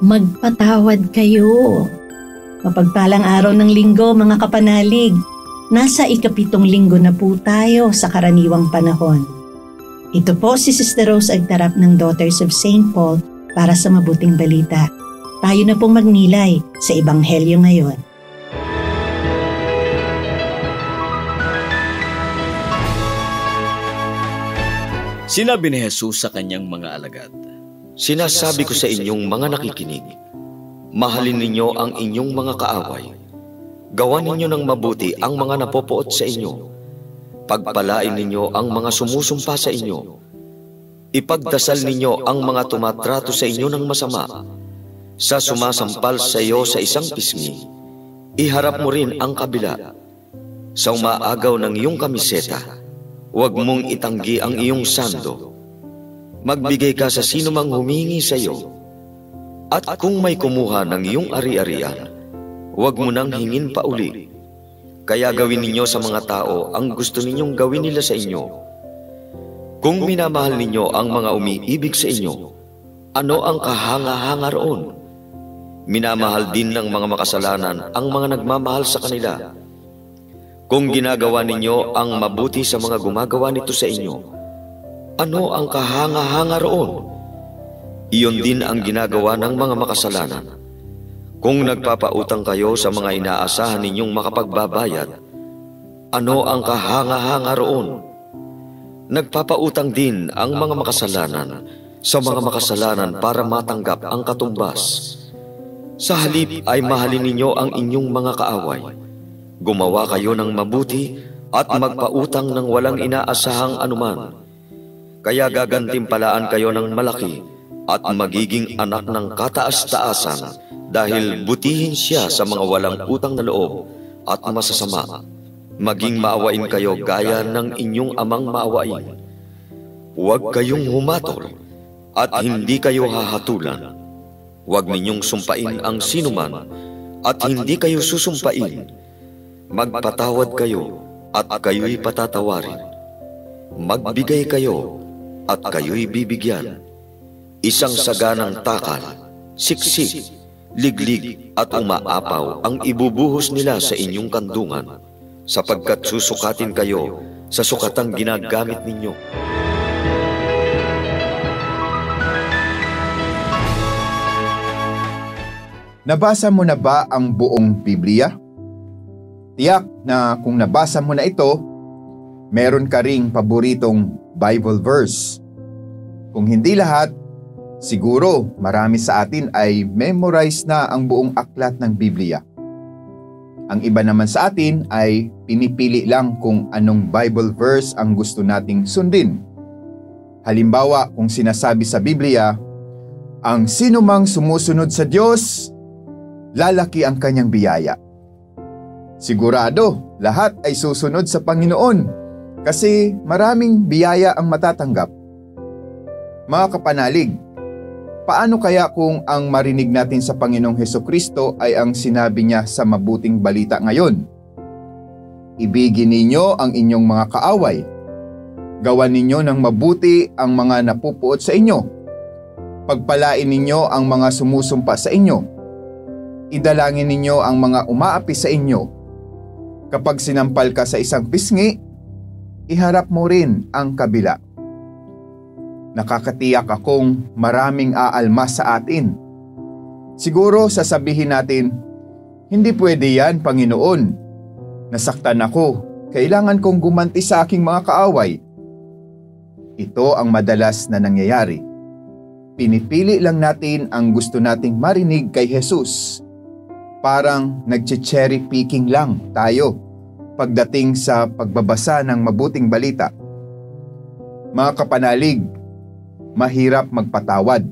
Magpatawad kayo. Mapagpalang araw ng linggo mga kapanalig. Nasa ikapitong linggo na po tayo sa karaniwang panahon. Ito po si Sister Rose Agtarap ng Daughters of St. Paul para sa mabuting balita. Tayo na pong magnilay sa Ebanghelyo ngayon. Sinabi ni Jesus sa kanyang mga alagad, "Sinasabi ko sa inyong mga nakikinig, mahalin ninyo ang inyong mga kaaway. Gawan ninyo ng mabuti ang mga napopoot sa inyo. Pagpalain ninyo ang mga sumusumpa sa inyo. Ipagdasal ninyo ang mga tumatrato sa inyo ng masama. Sa sumasampal sa iyo sa isang pisngi, iharap mo rin ang kabila. Sa umaagaw ng iyong kamiseta, huwag mong itanggi ang iyong sando. Magbigay ka sa sino mang humingi sa iyo. At kung may kumuha ng iyong ari-arian, huwag mo nang hingin pa uli. Kaya gawin ninyo sa mga tao ang gusto ninyong gawin nila sa inyo. Kung minamahal ninyo ang mga umiibig sa inyo, ano ang kahanga-hanga roon? Minamahal din ng mga makasalanan ang mga nagmamahal sa kanila. Kung ginagawa ninyo ang mabuti sa mga gumagawa nito sa inyo, ano ang kahanga-hanga roon? Iyon din ang ginagawa ng mga makasalanan. Kung nagpapautang kayo sa mga inaasahan ninyong makapagbabayad, ano ang kahanga-hanga roon? Nagpapautang din ang mga makasalanan sa mga makasalanan para matanggap ang katumbas. Sa halip ay mahalin ninyo ang inyong mga kaaway. Gumawa kayo ng mabuti at magpautang ng walang inaasahang anuman. Kaya gagantimpalaan kayo ng malaki at magiging anak ng kataas-taasan dahil butihin siya sa mga walang utang na loob at masasama. Maging maawain kayo gaya ng inyong amang maawain. Huwag kayong humatol at hindi kayo hahatulan. Huwag ninyong sumpain ang sinuman at hindi kayo susumpain. Magpatawad kayo at kayo'y patatawarin. Magbigay kayo at kayo'y bibigyan. Isang saganang takal, siksik, liglig at umaapaw ang ibubuhos nila sa inyong kandungan, sapagkat susukatin kayo sa sukatang ginagamit ninyo. Nabasa mo na ba ang buong Biblia? Tiyak na kung nabasa mo na ito, meron ka ring paboritong Bible verse. Kung hindi lahat, siguro marami sa atin ay memorize na ang buong aklat ng Biblia. Ang iba naman sa atin ay pinipili lang kung anong Bible verse ang gusto nating sundin. Halimbawa, kung sinasabi sa Biblia, ang sinumang sumusunod sa Diyos, lalaki ang kanyang biyaya. Sigurado, lahat ay susunod sa Panginoon kasi maraming biyaya ang matatanggap. Mga kapanalig, paano kaya kung ang marinig natin sa Panginoong Hesukristo ay ang sinabi niya sa mabuting balita ngayon? Ibigin ninyo ang inyong mga kaaway. Gawan ninyo ng mabuti ang mga napupuot sa inyo. Pagpalain ninyo ang mga sumusumpa sa inyo. Idalangin ninyo ang mga umaapi sa inyo. Kapag sinampal ka sa isang pisngi, iharap mo rin ang kabila. Nakakatiyak akong maraming aalmas sa atin. Siguro sasabihin natin, hindi pwede yan, Panginoon. Nasaktan ako, kailangan kong gumanti sa aking mga kaaway. Ito ang madalas na nangyayari. Pinipili lang natin ang gusto nating marinig kay Jesus. Parang nagche-cherry picking lang tayo pagdating sa pagbabasa ng mabuting balita. Mga kapanalig, mahirap magpatawad.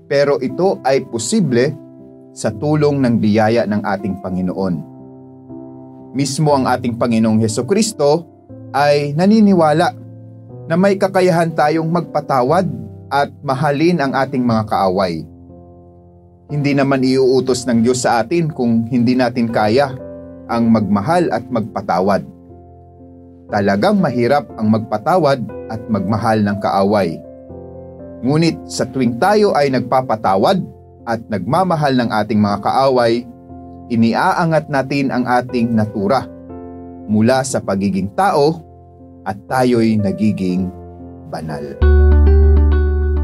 Pero ito ay posible sa tulong ng biyaya ng ating Panginoon. Mismo ang ating Panginoong Hesukristo ay naniniwala na may kakayahan tayong magpatawad at mahalin ang ating mga kaaway. Hindi naman iuutos ng Diyos sa atin kung hindi natin kaya ang magmahal at magpatawad. Talagang mahirap ang magpatawad at magmahal ng kaaway. Ngunit sa tuwing tayo ay nagpapatawad, at nagmamahal ng ating mga kaaway, iniaangat natin ang ating natura mula sa pagiging tao at tayo'y nagiging banal.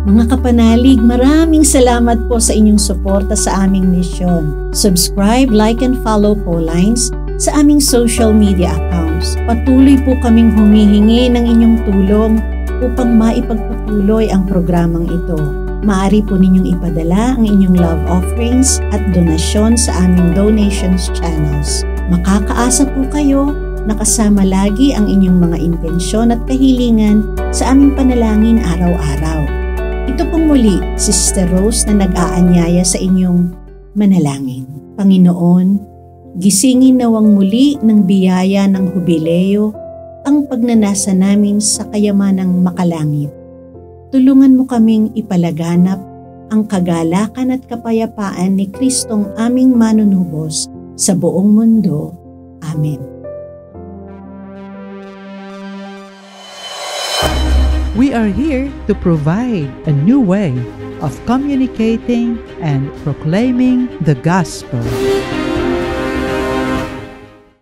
Mga kapanalig, maraming salamat po sa inyong suporta sa aming misyon. Subscribe, like, and follow po Lines sa aming social media accounts. Patuloy po kaming humihingi ng inyong tulong upang maipagpatuloy ang programang ito. Maaari po ninyong ipadala ang inyong love offerings at donasyon sa aming donations channels. Makakaasa po kayo na kasama lagi ang inyong mga intensyon at kahilingan sa aming panalangin araw-araw. Ito pong muli, si Sister Rose na nag-aanyaya sa inyong manalangin. Panginoon, gisingin nawang muli ng biyaya ng Hubileo ang pagnanasa namin sa kayamanang makalangit. Tulungan mo kaming ipalaganap ang kagalakan at kapayapaan ni Kristong aming manunubos sa buong mundo. Amen. We are here to provide a new way of communicating and proclaiming the gospel.